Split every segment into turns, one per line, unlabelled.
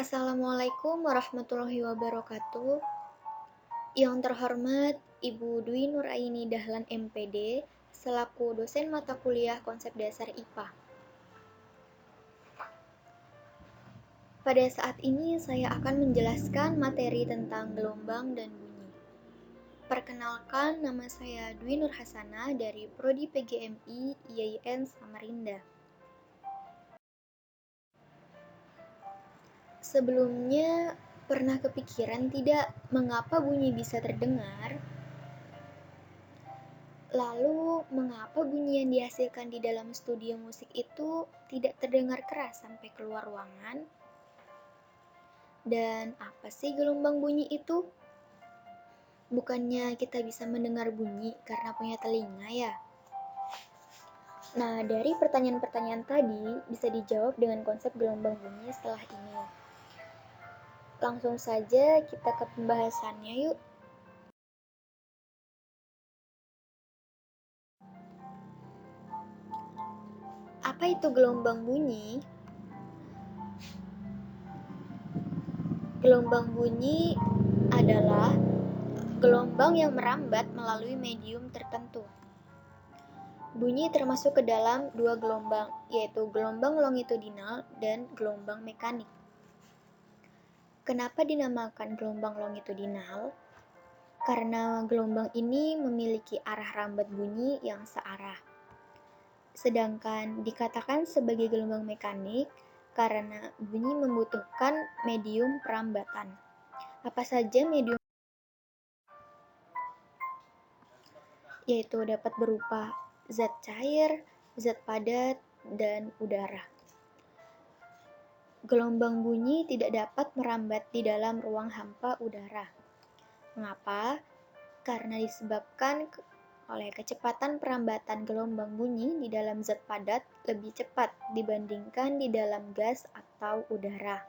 Assalamualaikum warahmatullahi wabarakatuh. Yang terhormat Ibu Dwi Nuraini Dahlan MPD, selaku dosen mata kuliah Konsep Dasar IPA. Pada saat ini saya akan menjelaskan materi tentang gelombang dan bunyi. Perkenalkan, nama saya Dwi Nur Hasanah dari Prodi PGMI IAIN Samarinda. Sebelumnya, pernah kepikiran tidak mengapa bunyi bisa terdengar? Lalu, mengapa bunyi yang dihasilkan di dalam studio musik itu tidak terdengar keras sampai keluar ruangan? Dan apa sih gelombang bunyi itu? Bukannya kita bisa mendengar bunyi karena punya telinga ya? Nah, dari pertanyaan-pertanyaan tadi bisa dijawab dengan konsep gelombang bunyi setelah ini. Langsung saja kita ke pembahasannya yuk. Apa itu gelombang bunyi? Gelombang bunyi adalah gelombang yang merambat melalui medium tertentu. Bunyi termasuk ke dalam dua gelombang, yaitu gelombang longitudinal dan gelombang mekanik. Kenapa dinamakan gelombang longitudinal? Karena gelombang ini memiliki arah rambat bunyi yang searah. Sedangkan dikatakan sebagai gelombang mekanik karena bunyi membutuhkan medium perambatan. Apa saja medium? Yaitu dapat berupa zat cair, zat padat, dan udara. Gelombang bunyi tidak dapat merambat di dalam ruang hampa udara. Mengapa? Karena disebabkan oleh kecepatan perambatan gelombang bunyi di dalam zat padat lebih cepat dibandingkan di dalam gas atau udara.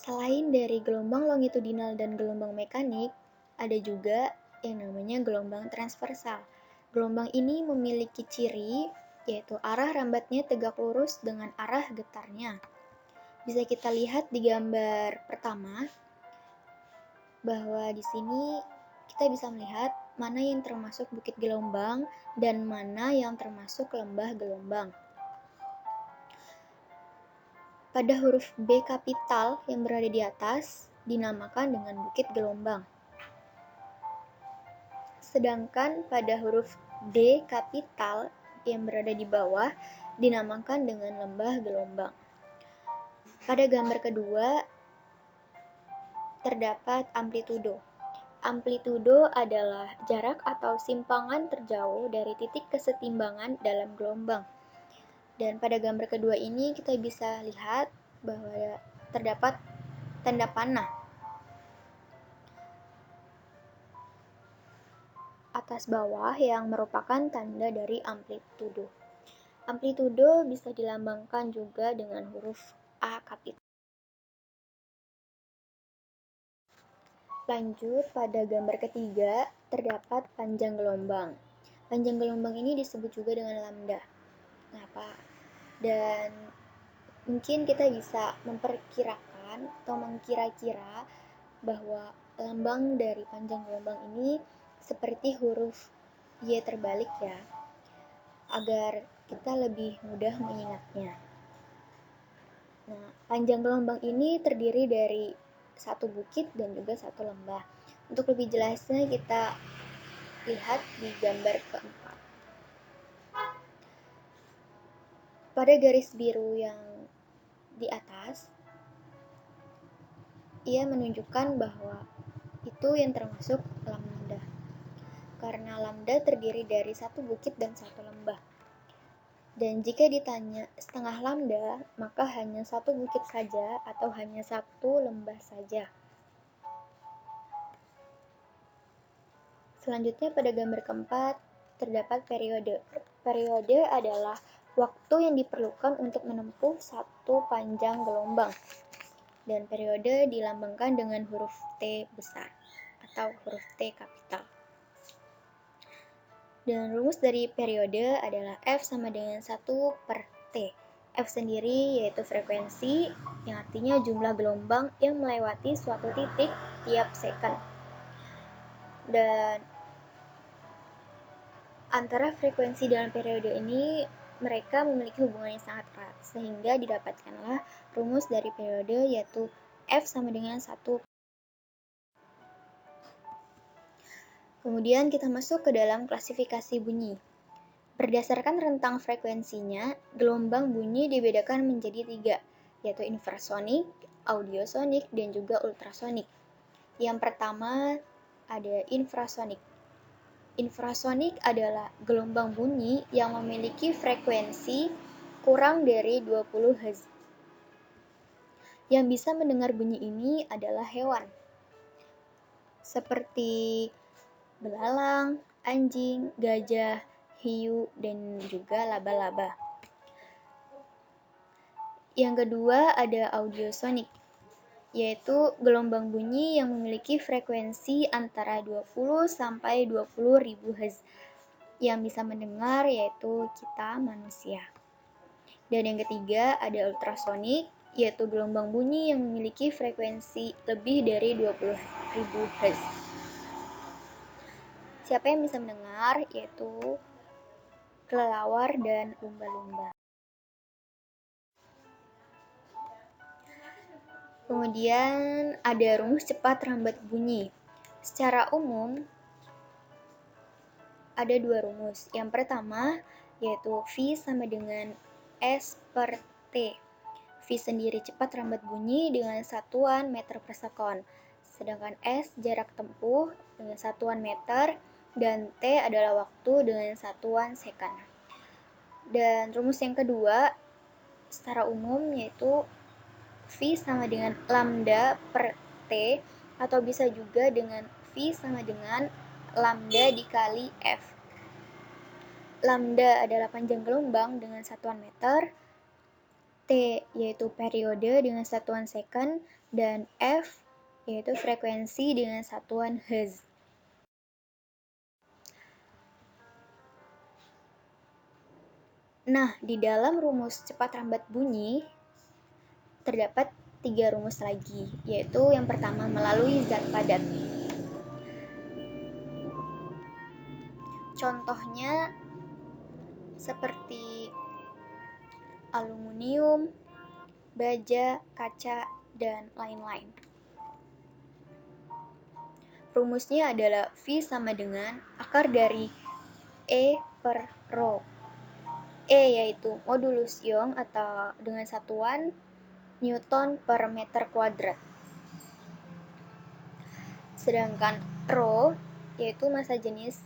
Selain dari gelombang longitudinal dan gelombang mekanik, ada juga yang namanya gelombang transversal. Gelombang ini memiliki ciri yaitu arah rambatnya tegak lurus dengan arah getarnya. Bisa kita lihat di gambar pertama bahwa di sini kita bisa melihat mana yang termasuk bukit gelombang dan mana yang termasuk lembah gelombang. Pada huruf B kapital yang berada di atas dinamakan dengan bukit gelombang. Sedangkan pada huruf D kapital yang berada di bawah dinamakan dengan lembah gelombang. Pada gambar kedua terdapat amplitudo. Amplitudo adalah jarak atau simpangan terjauh dari titik kesetimbangan dalam gelombang. Dan pada gambar kedua ini kita bisa lihat bahwa terdapat tanda panah atas bawah yang merupakan tanda dari amplitudo. Amplitudo bisa dilambangkan juga dengan huruf A kapital. Lanjut, pada gambar ketiga terdapat panjang gelombang. Panjang gelombang ini disebut juga dengan lambda. Kenapa? Dan mungkin kita bisa memperkirakan atau mengkira-kira bahwa lambang dari panjang gelombang ini seperti huruf Y terbalik ya, agar kita lebih mudah mengingatnya. Nah, panjang gelombang ini terdiri dari satu bukit dan juga satu lembah. Untuk lebih jelasnya kita lihat di gambar keempat. Pada garis biru yang di atas, ia menunjukkan bahwa itu yang termasuk lambda. Karena lambda terdiri dari satu bukit dan satu lembah. Dan jika ditanya setengah lambda, maka hanya satu bukit saja atau hanya satu lembah saja. Selanjutnya pada gambar keempat terdapat periode. Periode adalah waktu yang diperlukan untuk menempuh satu panjang gelombang. Dan periode dilambangkan dengan huruf T besar atau huruf T kapital. Dan rumus dari periode adalah F sama dengan 1 per T. F sendiri yaitu frekuensi, yang artinya jumlah gelombang yang melewati suatu titik tiap second. Dan antara frekuensi dalam periode ini mereka memiliki hubungan yang sangat erat, sehingga didapatkanlah rumus dari periode yaitu F sama dengan 1. Kemudian kita masuk ke dalam klasifikasi bunyi. Berdasarkan rentang frekuensinya, gelombang bunyi dibedakan menjadi 3, yaitu infrasonik, audiosonik, dan juga ultrasonik. Yang pertama ada infrasonik. Infrasonik adalah gelombang bunyi yang memiliki frekuensi kurang dari 20 Hz. Yang bisa mendengar bunyi ini adalah hewan, seperti belalang, anjing, gajah, hiu, dan juga laba-laba. Yang kedua ada audiosonik, yaitu gelombang bunyi yang memiliki frekuensi antara 20 sampai 20 ribu Hz. Yang bisa mendengar yaitu kita manusia. Dan yang ketiga ada ultrasonik, yaitu gelombang bunyi yang memiliki frekuensi lebih dari 20 ribu Hz. Siapa yang bisa mendengar yaitu kelelawar dan lumba-lumba. Kemudian ada rumus cepat rambat bunyi. Secara umum ada 2 rumus. Yang pertama yaitu V sama dengan S per T. V sendiri cepat rambat bunyi dengan satuan meter per sekon. Sedangkan S jarak tempuh dengan satuan meter dan T adalah waktu dengan satuan second. Dan rumus yang kedua secara umum yaitu V sama dengan lambda per T, atau bisa juga dengan V sama dengan lambda dikali F. Lambda adalah panjang gelombang dengan satuan meter, T yaitu periode dengan satuan second, dan F yaitu frekuensi dengan satuan Hz. Nah, di dalam rumus cepat rambat bunyi terdapat 3 rumus lagi, yaitu yang pertama melalui zat padat. Contohnya seperti aluminium, baja, kaca, dan lain-lain. Rumusnya adalah V sama dengan akar dari E per Rho. E yaitu modulus Young atau dengan satuan Newton per meter kuadrat. Sedangkan Rho yaitu massa jenis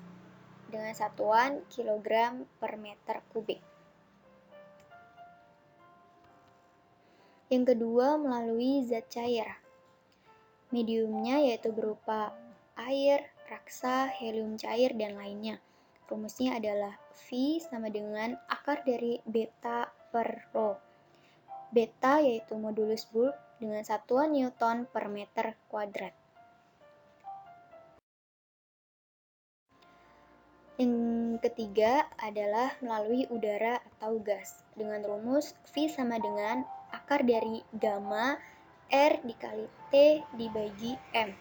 dengan satuan kilogram per meter kubik. Yang kedua melalui zat cair. Mediumnya yaitu berupa air, raksa, helium cair, dan lainnya. Rumusnya adalah V sama dengan akar dari beta per Rho. Beta yaitu modulus bulk dengan satuan Newton per meter kuadrat. Yang ketiga adalah melalui udara atau gas dengan rumus V sama dengan akar dari gamma R dikali T dibagi M.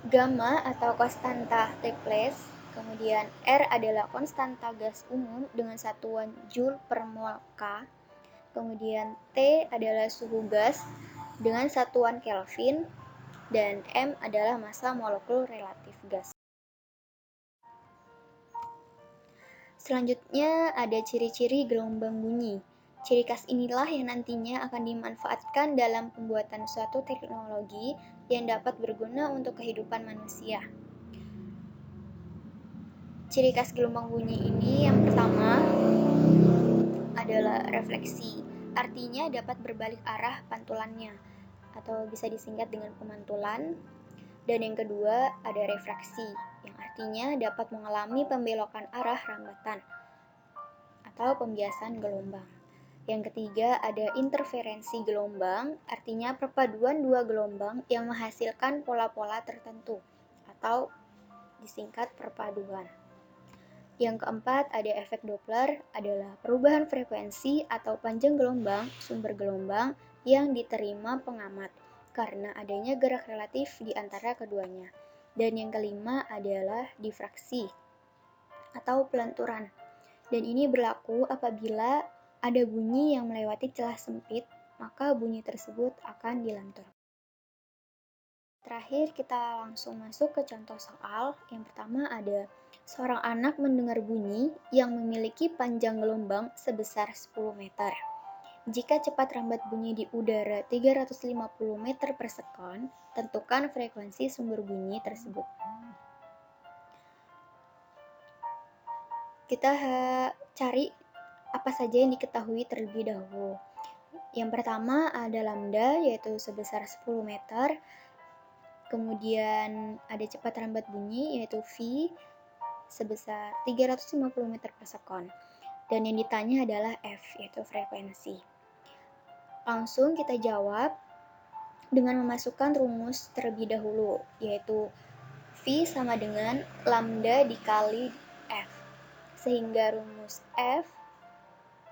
Gamma atau konstanta Laplace, kemudian R adalah konstanta gas umum dengan satuan Joule per mol K. Kemudian T adalah suhu gas dengan satuan Kelvin, dan M adalah massa molekul relatif gas. Selanjutnya ada ciri-ciri gelombang bunyi. Ciri khas inilah yang nantinya akan dimanfaatkan dalam pembuatan suatu teknologi yang dapat berguna untuk kehidupan manusia. Ciri khas gelombang bunyi ini yang pertama adalah refleksi. Artinya dapat berbalik arah pantulannya, atau bisa disingkat dengan pemantulan. Dan yang kedua ada refraksi, yang artinya dapat mengalami pembelokan arah rambatan atau pembiasan gelombang. Yang ketiga ada interferensi gelombang, artinya perpaduan dua gelombang yang menghasilkan pola-pola tertentu, atau disingkat perpaduan. Yang keempat, ada efek Doppler, adalah perubahan frekuensi atau panjang gelombang sumber gelombang yang diterima pengamat karena adanya gerak relatif di antara keduanya. Dan yang kelima adalah difraksi atau pelenturan. Dan ini berlaku apabila ada bunyi yang melewati celah sempit, maka bunyi tersebut akan dilantur. Terakhir, kita langsung masuk ke contoh soal. Yang pertama ada seorang anak mendengar bunyi yang memiliki panjang gelombang sebesar 10 meter. Jika cepat rambat bunyi di udara 350 meter per sekon, tentukan frekuensi sumber bunyi tersebut. Kita cari apa saja yang diketahui terlebih dahulu. Yang pertama ada lambda, yaitu sebesar 10 meter. Kemudian ada cepat rambat bunyi, yaitu V, sebesar 350 meter per sekon. Dan yang ditanya adalah F, yaitu frekuensi. Langsung kita jawab dengan memasukkan rumus terlebih dahulu, yaitu V sama dengan lambda dikali F. Sehingga rumus F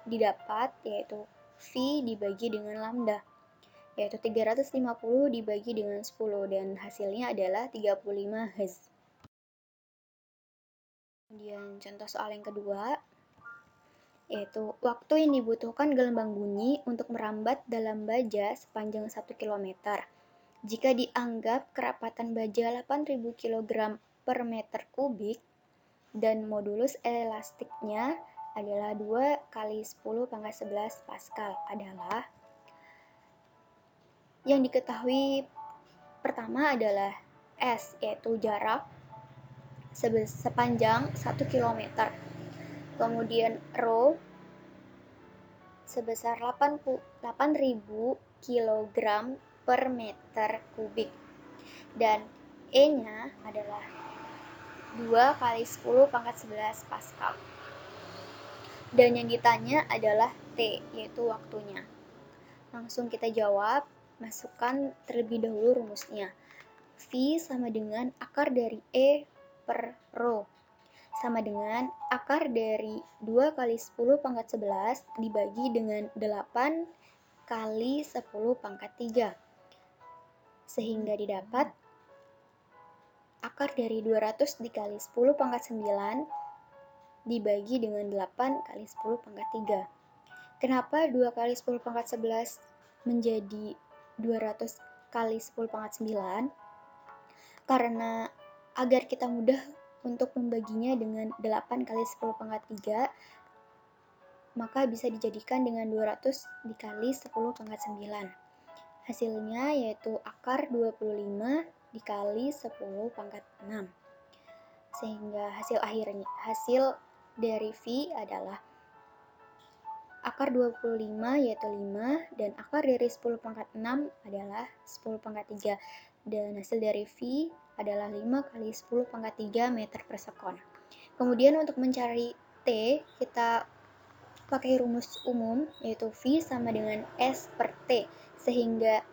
didapat, yaitu V dibagi dengan lambda, yaitu 350 dibagi dengan 10, dan hasilnya adalah 35 Hz. Kemudian contoh soal yang kedua, yaitu waktu yang dibutuhkan gelombang bunyi untuk merambat dalam baja sepanjang 1 km. Jika dianggap kerapatan baja 8.000 kg per meter kubik dan modulus elastiknya adalah 2 kali 10 pangkat 11 Pascal adalah yang diketahui pertama adalah S, yaitu jarak sepanjang 1 km. Kemudian rho sebesar 8.000 kg per meter kubik. Dan E-nya adalah 2 kali 10 pangkat 11 Pascal. Dan yang ditanya adalah T, yaitu waktunya. Langsung kita jawab, masukkan terlebih dahulu rumusnya. V sama dengan akar dari E per rho, sama dengan akar dari 2 kali 10 pangkat 11 dibagi dengan 8 kali 10 pangkat 3. Sehingga didapat akar dari 200 dikali 10 pangkat 9 dibagi dengan 8 kali 10 pangkat 3. Kenapa 2 kali 10 pangkat 11 menjadi 200 kali 10 pangkat 9? Karena agar kita mudah untuk membaginya dengan 8 kali 10 pangkat 3, maka bisa dijadikan dengan 200 dikali 10 pangkat 9. Hasilnya yaitu akar 25 dikali 10 pangkat 6. Sehingga hasil dari V adalah akar 25 yaitu 5, dan akar dari 10 pangkat 6 adalah 10 pangkat 3. Dan hasil dari V adalah 5 kali 10 pangkat 3 meter per sekon. Kemudian untuk mencari T, kita pakai rumus umum, yaitu V sama dengan S per T. Sehingga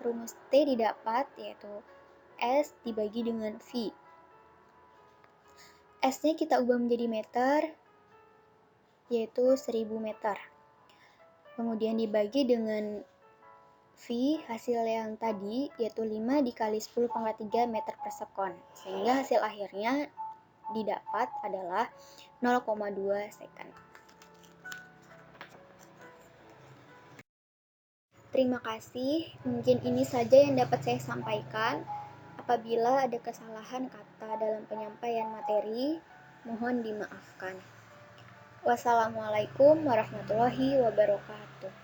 rumus T didapat, yaitu S dibagi dengan V. S-nya kita ubah menjadi meter, yaitu 1000 meter. Kemudian dibagi dengan V, hasil yang tadi yaitu 5 dikali 10 pangkat 3 meter per sekon. Sehingga hasil akhirnya didapat adalah 0,2 second. Terima kasih, mungkin ini saja yang dapat saya sampaikan. Apabila ada kesalahan kata dalam penyampaian materi, mohon dimaafkan. Wassalamualaikum warahmatullahi wabarakatuh.